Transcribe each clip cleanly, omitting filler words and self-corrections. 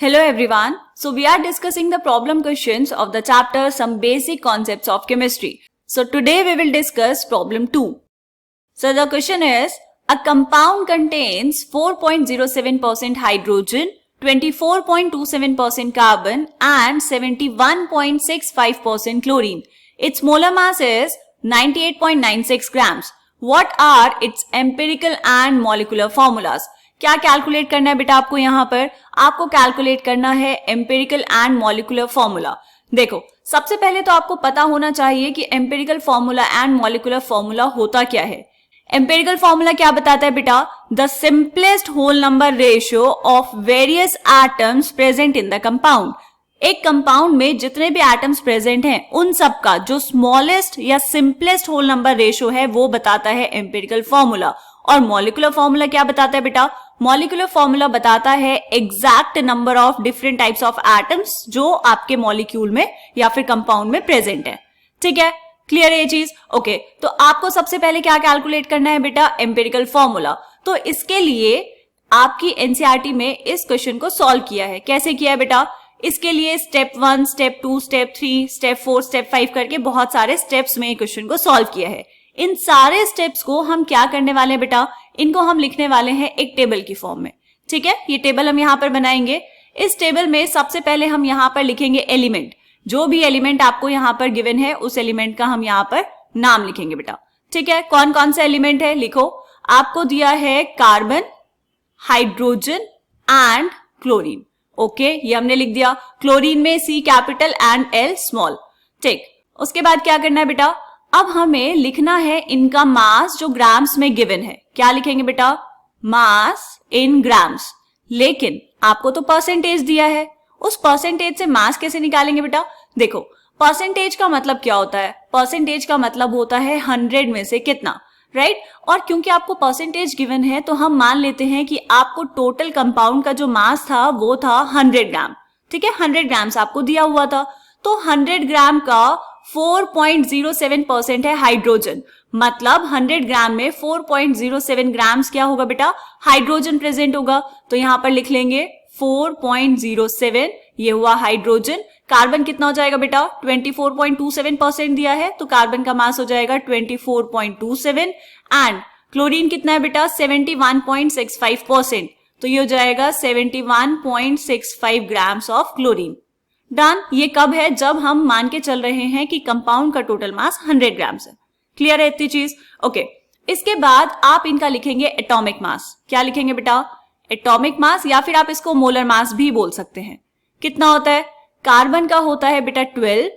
Hello everyone. So we are discussing the problem questions of the chapter Some Basic Concepts of Chemistry. So today we will discuss problem 2. So the question is, a compound contains 4.07% hydrogen, 24.27% carbon and 71.65% chlorine. Its molar mass is 98.96 grams. What are its empirical and molecular formulas? क्या calculate करना है बेटा आपको यहाँ पर? आपको calculate करना है एम्पिरिकल एंड मॉलिक्यूलर फॉर्मूला. देखो, सबसे पहले तो आपको पता होना चाहिए कि empirical formula and molecular formula होता क्या है. एम्पिरिकल फॉर्मूला क्या बताता है बेटा? The simplest whole number ratio of various atoms present in the compound. एक कंपाउंड में जितने भी एटम्स प्रेजेंट हैं उन सब का जो स्मॉलेस्ट या सिंपलेस्ट होल नंबर रेशियो है वो बताता है एम्पिरिकल फॉर्मूला. और मॉलिक्यूलर फॉर्मूला क्या बताता है बेटा? मॉलिक्यूलर फॉर्मूला बताता है exact number of different types of atoms जो आपके मॉलिक्यूल में या फिर कंपाउंड में प्रेजेंट है. ठीक है, क्लियर है ये चीज? ओके, तो आपको सबसे पहले क्या कैलकुलेट करना है बेटा? Empirical formula. तो इसके लिए आपकी एनसीईआरटी में इस क्वेश्चन को सॉल्व किया है. कैसे किया है बेटा? इसके लिए step 1, step 2, step 3, step 4, step 5 करके बहुत सारे स्टेप्स में क्वेश्चन को सॉल्व किया है. इन सारे स्टेप्स को हम क्या करने वाले हैं बेटा? इनको हम लिखने वाले हैं एक टेबल की फॉर्म में. ठीक है, ये टेबल हम यहाँ पर बनाएंगे. इस टेबल में सबसे पहले हम यहाँ पर लिखेंगे एलिमेंट. जो भी एलिमेंट आपको यहाँ पर गिवन है उस एलिमेंट का हम यहाँ पर नाम लिखेंगे बेटा. ठीक है, कौन कौन सा एलिमेंट है लिखो. आपको दिया है carbon, hydrogen and chlorine. Okay, ये हमने लिख दिया. क्लोरीन में C capital and L small. ठीक, उसके बाद क्या करना है बेटा? अब हमें लिखना है इनका मास जो ग्राम्स में गिवन है. क्या लिखेंगे बेटा? मास इन ग्राम्स. लेकिन आपको तो परसेंटेज दिया है, उस परसेंटेज से मास कैसे निकालेंगे बेटा? देखो, परसेंटेज का मतलब क्या होता है? परसेंटेज का मतलब होता है 100 में से कितना, राइट? और क्योंकि आपको परसेंटेज गिवन है तो हम मान लेते हैं कि आपको टोटल कंपाउंड का जो मास था वो था 100 ग्राम. ठीक है, 100 ग्राम्स आपको दिया हुआ था. तो 100 ग्राम का 4.07% है हाइड्रोजन. मतलब 100 ग्राम में 4.07 ग्राम्स क्या होगा बेटा? हाइड्रोजन प्रेजेंट होगा. तो यहां पर लिख लेंगे 4.07, ये हुआ हाइड्रोजन. कार्बन कितना हो जाएगा बेटा? 24.27% दिया है तो कार्बन का मास हो जाएगा 24.27. एंड क्लोरीन कितना है बेटा? 71.65%. तो ये हो जाएगा 71.65 ग्राम्स ऑफ क्लोरीन. डन. ये कब है? जब हम मान के चल रहे हैं कि कंपाउंड का टोटल मास 100 ग्राम्स है. क्लियर है इतनी चीज? ओके, इसके बाद आप इनका लिखेंगे एटॉमिक मास. क्या लिखेंगे बेटा? एटॉमिक मास, या फिर आप इसको मोलर मास भी बोल सकते हैं. कितना होता है? कार्बन का होता है बेटा 12,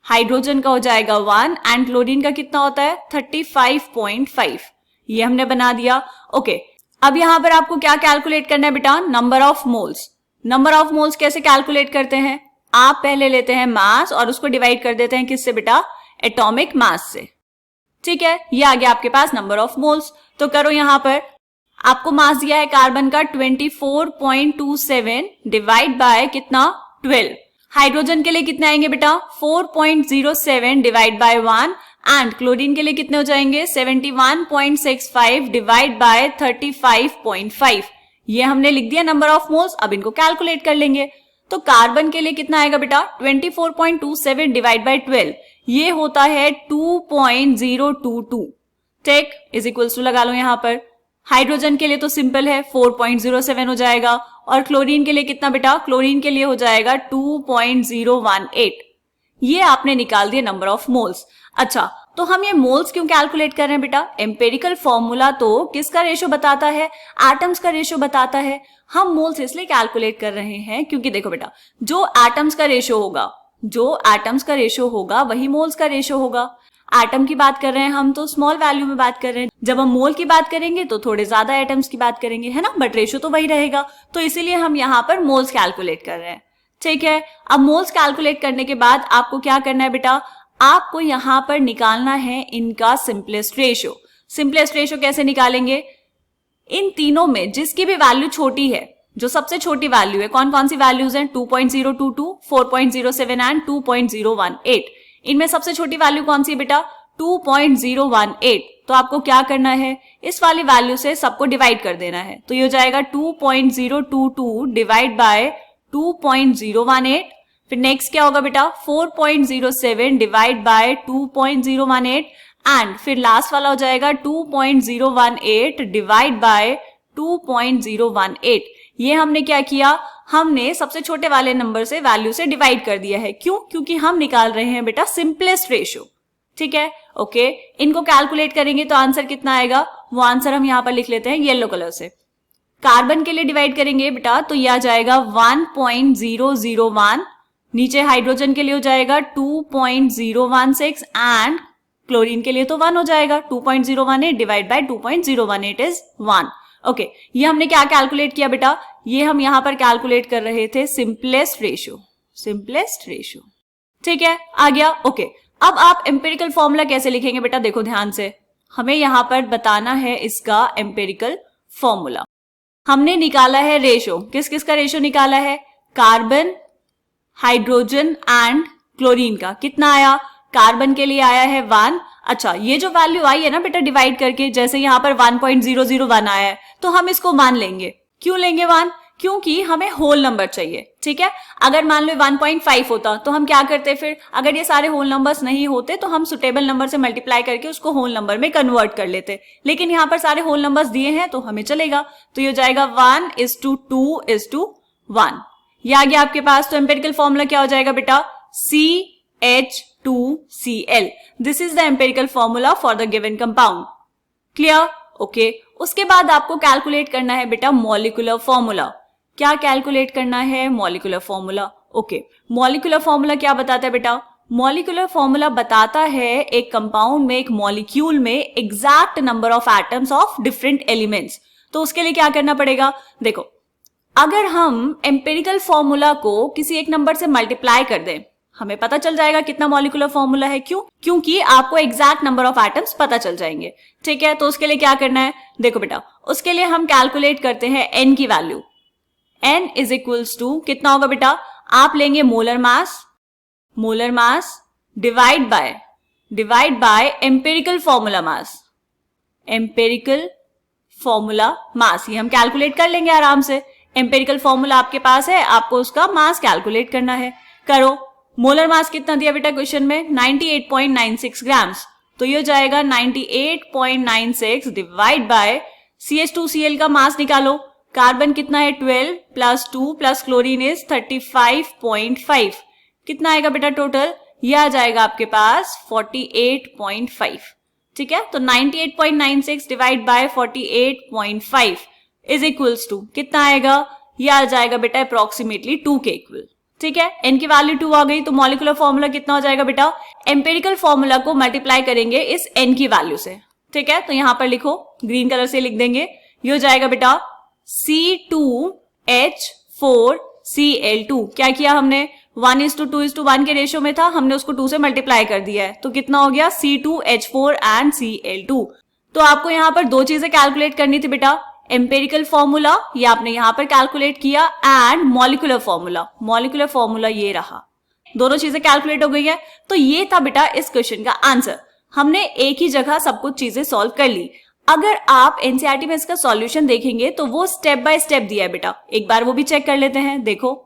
हाइड्रोजन का हो जाएगा 1 एंड क्लोरीन का कितना होता है? 35.5. ये हमने बना दिया. ओके, अब यहां पर आपको क्या कैलकुलेट करना है बेटा? Number of moles. Number of moles कैसे कैलकुलेट करते हैं? आप पहले लेते हैं मास और उसको डिवाइड कर देते हैं किससे बेटा? एटॉमिक मास से. ठीक है, ये आ गया आपके पास नंबर ऑफ मोल्स. तो करो, यहां पर आपको मास दिया है कार्बन का 24.27 डिवाइड बाय कितना? 12. हाइड्रोजन के लिए कितने आएंगे बेटा? 4.07 डिवाइड बाय 1 एंड क्लोरीन के लिए कितने हो जाएंगे? 71.65 डिवाइड बाय 35.5. ये हमने लिख दिया नंबर ऑफ मोल्स. अब इनको कैलकुलेट कर लेंगे. तो कार्बन के लिए कितना आएगा बेटा? 24.27 डिवाइड बाय 12, ये होता है 2.022. ठीक, इज इक्वल्स टू लगा लो यहां पर. हाइड्रोजन के लिए तो सिंपल है, 4.07 हो जाएगा. और क्लोरीन के लिए कितना बेटा? क्लोरीन के लिए हो जाएगा 2.018. ये आपने निकाल दिया नंबर ऑफ मोल्स. अच्छा, तो हम ये मोल्स क्यों कैलकुलेट कर रहे हैं बेटा? एम्पिरिकल फॉर्मूला तो किसका रेशियो बताता है? एटम्स का रेशियो बताता है. हम मोल्स इसलिए कैलकुलेट कर रहे हैं क्योंकि देखो बेटा, जो एटम्स का रेशियो होगा वही मोल्स का रेशियो होगा. एटम की बात कर रहे हैं हम तो स्मॉल वैल्यू में बात कर रहे हैं. जब हम मोल की बात करेंगे तो थोड़े ज्यादा एटम्स की बात करेंगे, है ना? बट रेशियो तो वही रहेगा. तो इसीलिए हम यहाँ पर मोल्स कैलकुलेट कर रहे हैं. ठीक है, अब मोल्स कैलकुलेट करने के बाद आपको क्या करना है बेटा? आपको यहां पर निकालना है इनका सिंपलेस्ट रेशियो. सिंपलेस्ट रेशियो कैसे निकालेंगे? इन तीनों में जिसकी भी वैल्यू छोटी है, जो सबसे छोटी वैल्यू है, कौन कौन सी वैल्यूज हैं? 2.022, 4.07 एंड 2.018. इनमें सबसे छोटी वैल्यू कौन सी है बेटा? 2.018. तो आपको क्या करना है? इस वाली वैल्यू से सबको डिवाइड कर देना है. तो ये हो जाएगा 2.022 डिवाइड बाय 2.018, फिर नेक्स्ट क्या होगा बेटा 4.07 डिवाइड बाय 2.018 एंड फिर लास्ट वाला हो जाएगा 2.018 डिवाइड बाय 2.018। ये हमने क्या किया, हमने सबसे छोटे वाले नंबर से वैल्यू से डिवाइड कर दिया है। क्यों? क्योंकि हम निकाल रहे हैं बेटा सिंपलेस्ट रेशियो। ठीक है, ओके। इनको कैलकुलेट करेंगे तो आंसर कितना आएगा, वो आंसर हम यहां पर लिख लेते हैं येलो कलर से। कार्बन के लिए डिवाइड करेंगे बेटा तो यह आ जाएगा 1.001, नीचे हाइड्रोजन के लिए हो जाएगा 2.016 एंड क्लोरीन के लिए तो 1 हो जाएगा। 2.018 डिवाइड बाय 2.018 इज 1। ओके, ये हमने क्या कैलकुलेट किया बेटा, ये हम यहां पर कैलकुलेट कर रहे थे सिंपलेस्ट रेशियो, सिंपलेस्ट रेशियो। ठीक है, आ गया। ओके, अब आप एम्पिरिकल फॉर्मूला कैसे लिखेंगे बेटा, देखो ध्यान से, हमें यहां पर बताना है इसका एम्पिरिकल फॉर्मूला। हमने निकाला है रेशियो, किस किस का रेशियो निकाला है, कार्बन, हाइड्रोजन एंड क्लोरीन का। कितना आया, कार्बन के लिए आया है 1। अच्छा, ये जो वैल्यू आई है ना बेटा डिवाइड करके, जैसे यहां पर 1.001 आया है तो हम इसको 1 लेंगे। क्यों लेंगे 1? क्योंकि हमें होल नंबर चाहिए। ठीक है, अगर मान लो 1.5 होता तो हम क्या करते, फिर अगर ये सारे होल नंबर्स नहीं होते तो हम सुटेबल नंबर से मल्टीप्लाई करके उसको होल नंबर में कन्वर्ट कर लेते, लेकिन यहाँ पर सारे होल नंबर्स दिए हैं तो हमें चलेगा। तो ये हो जाएगा 1:2:1। ये आ गया आपके पास। तो एम्पिरिकल फॉर्मूला क्या हो जाएगा बेटा, CH2Cl। This is the empirical formula for the given compound. Clear? Okay, उसके बाद आपको कैलकुलेट करना है बेटा मॉलिक्यूलर फॉर्मूला। क्या कैलकुलेट करना है, molecular formula. Okay, molecular formula क्या बताता है बेटा, मॉलिक्यूलर फॉर्मूला बताता है एक कंपाउंड में, एक मॉलिक्यूल में exact number of atoms of different elements. तो उसके लिए क्या करना पड़ेगा, देखो अगर हम एम्पिरिकल फॉर्मूला को किसी एक नंबर से मल्टीप्लाई कर दें, हमें पता चल जाएगा कितना मॉलिक्यूलर फॉर्मूला है। क्यों? क्योंकि आपको एग्जैक्ट नंबर ऑफ एटम्स पता चल जाएंगे। ठीक है, तो उसके लिए क्या करना है, देखो बेटा उसके लिए हम कैलकुलेट करते हैं n की value. n is equals to कितना होगा बेटा, आप लेंगे molar mass divide by empirical formula mass, empirical formula mass. ये हम कैलकुलेट कर लेंगे आराम से। एम्पिरिकल फॉर्मूला आपके पास है, आपको उसका मास कैलकुलेट करना है। करो, मोलर मास कितना दिया बेटा क्वेश्चन में, 98.96 ग्राम्स। तो ये हो जाएगा 98.96 डिवाइड बाय CH2Cl का मास निकालो। कार्बन कितना है 12 प्लस 2 प्लस क्लोरीन इज 35.5। कितना आएगा बेटा टोटल, ये आ जाएगा आपके पास 48.5। ठीक है, तो 98.96 divide by 48.5 is equals to कितना आएगा, ये आ जाएगा बेटा अप्रोक्सीमेटली 2 के इक्वल। ठीक है, n की वैल्यू 2 आ गई तो मॉलिक्यूलर फॉर्मूला कितना हो जाएगा बेटा, एम्पिरिकल फॉर्मूला को मल्टीप्लाई करेंगे इस n की वैल्यू से। ठीक है, तो यहां पर लिखो, ग्रीन कलर से लिख देंगे, ये हो जाएगा बेटा C2H4Cl2। क्या किया हमने, 1:2:1 के रेशियो में था, हमने उसको 2 से मल्टीप्लाई कर दिया है, तो कितना हो गया C2H4 एंड Cl2। तो आपको यहां पर दो चीजें कैलकुलेट करनी थी बेटा, एम्पिरिकल फॉर्मूला ये आपने यहां पर कैलकुलेट किया and molecular formula. Molecular formula ये रहा, दोनों चीजें कैलकुलेट हो गई है। तो ये था बेटा इस क्वेश्चन का आंसर। हमने एक ही जगह सब कुछ चीजें सॉल्व कर ली। अगर आप एनसीईआरटी में इसका सॉल्यूशन देखेंगे तो वो स्टेप बाय स्टेप दिया है बेटा, एक बार वो भी चेक कर लेते हैं। देखो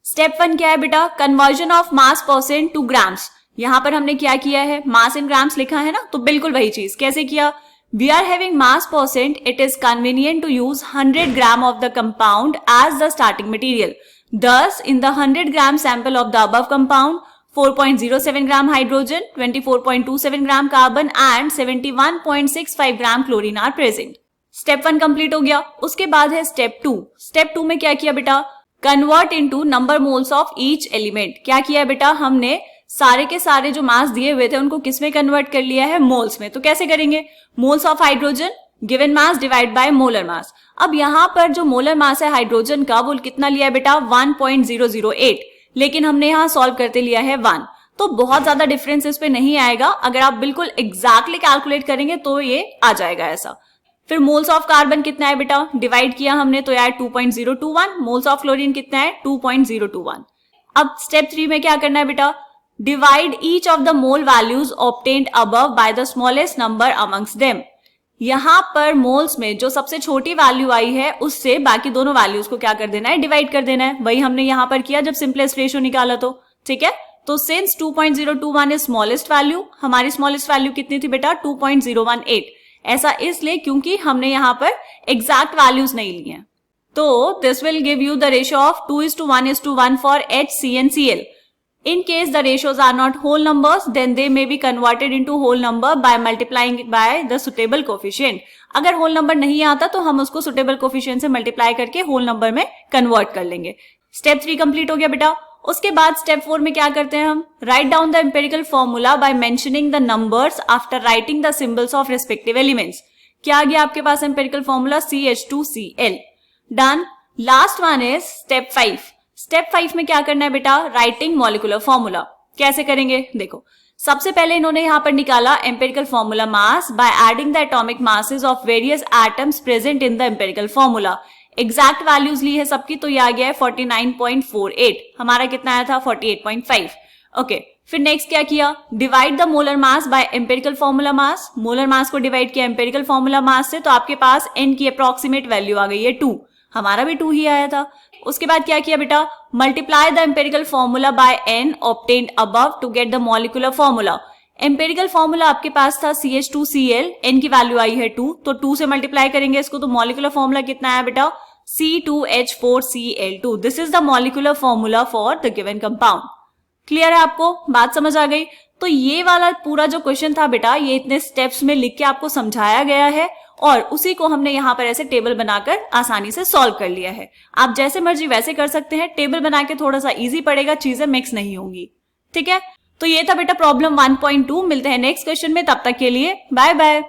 स्टेप 1 क्या है बेटा, conversion of mass percent two grams. यहां पर हमने क्या किया है, मास इन ग्राम्स लिखा है ना, तो बिल्कुल वही चीज। कैसे किया, we are having mass percent, it is convenient to use 100 gram of the compound as the starting material. Thus, in the 100 gram sample of the above compound, 4.07 gram hydrogen, 24.27 gram carbon and 71.65 gram chlorine are present. Step 1 complete हो गया। उसके बाद है Step 2। Step 2 में क्या किया बेटा, Convert into number moles of each element। क्या किया बेटा, हमने सारे के सारे जो मास दिए हुए थे उनको किस में कन्वर्ट कर लिया है, मोल्स में। तो कैसे करेंगे, moles of hydrogen given mass divide by molar mass. अब यहाँ पर जो मोलर मास है हाइड्रोजन का वो कितना लिया है बेटा, 1.008, लेकिन हमने यहाँ सॉल्व करते लिया है 1। तो बहुत ज्यादा डिफरेंस इस पे नहीं आएगा, अगर आप बिल्कुल एग्जैक्टली कैलकुलेट करेंगे तो ये आ जाएगा ऐसा। फिर मोल्स ऑफ कार्बन कितना है बेटा, डिवाइड किया हमने तो यार 2.021। मोल्स ऑफ क्लोरीन कितना है 2.021। अब स्टेप 3 में क्या करना है बेटा, divide each of the mole values obtained above by the smallest number amongst them। यहाँ पर मोल्स में जो सबसे छोटी वैल्यू आई है उससे बाकी दोनों वैल्यूज को क्या कर देना है, डिवाइड कर देना है। वही हमने यहाँ पर किया जब सिंपलेस्ट रेशियो निकाला तो, ठीक है। तो सिंस 2021 इज स्मॉलेस्ट वैल्यू, हमारी स्मॉलेस्ट वैल्यू कितनी थी बेटा, 2018। ऐसा इसलिए क्योंकि हमने यहाँ पर एग्जैक्ट वैल्यूज नहीं ली हैं। तो this will give you the ratio of 2:1:1 for HCl। In case the ratios are not whole numbers, then they may be converted into whole number by multiplying it by the suitable coefficient. अगर whole number नहीं आता तो हम उसको suitable coefficient से multiply करके whole number में convert कर लेंगे। Step 3 complete हो गया बेटा। उसके बाद Step 4 में क्या करते हैं हम, write down the empirical formula by mentioning the numbers after writing the symbols of respective elements. क्या आ गया आपके पास empirical formula, CH2Cl. Done. Last one is Step 5. Step 5 में क्या करना है बेटा, राइटिंग मॉलिक्यूलर फॉर्मूला। कैसे करेंगे, देखो सबसे पहले इन्होंने यहाँ पर निकाला empirical formula mass by adding the atomic masses of various atoms present in the empirical formula. Exact values ली है सबकी, तो ये आ गया है 49.48, हमारा कितना आया था 48.5। ओके, फिर नेक्स्ट क्या किया, divide the molar mass by empirical formula mass. Molar mass को डिवाइड किया एम्पिरिकल फॉर्मूला मास से, तो आपके पास n की अप्रोक्सीमेट वैल्यू आ गई है 2, हमारा भी 2 ही आया था। उसके बाद क्या किया बेटा, multiply the empirical formula by n obtained above to get the molecular formula. Empirical formula आपके पास था CH2Cl, n की वैल्यू आई है 2, तो 2 से मल्टीप्लाई करेंगे इसको, तो मॉलिक्यूलर फॉर्मूला कितना आया बेटा, C2H4Cl2। This is the molecular formula for the given compound. Clear है आपको, बात समझ आ गई। तो ये वाला पूरा जो क्वेश्चन था बेटा, ये इतने स्टेप्स में लिख के आपको समझाया गया है और उसी को हमने यहाँ पर ऐसे टेबल बनाकर आसानी से सॉल्व कर लिया है। आप जैसे मर्जी वैसे कर सकते हैं, टेबल बना के थोड़ा सा इजी पड़ेगा, चीजें मिक्स नहीं होंगी, ठीक है। तो ये था बेटा प्रॉब्लम 1.2। मिलते हैं नेक्स्ट क्वेश्चन में, तब तक के लिए बाय बाय।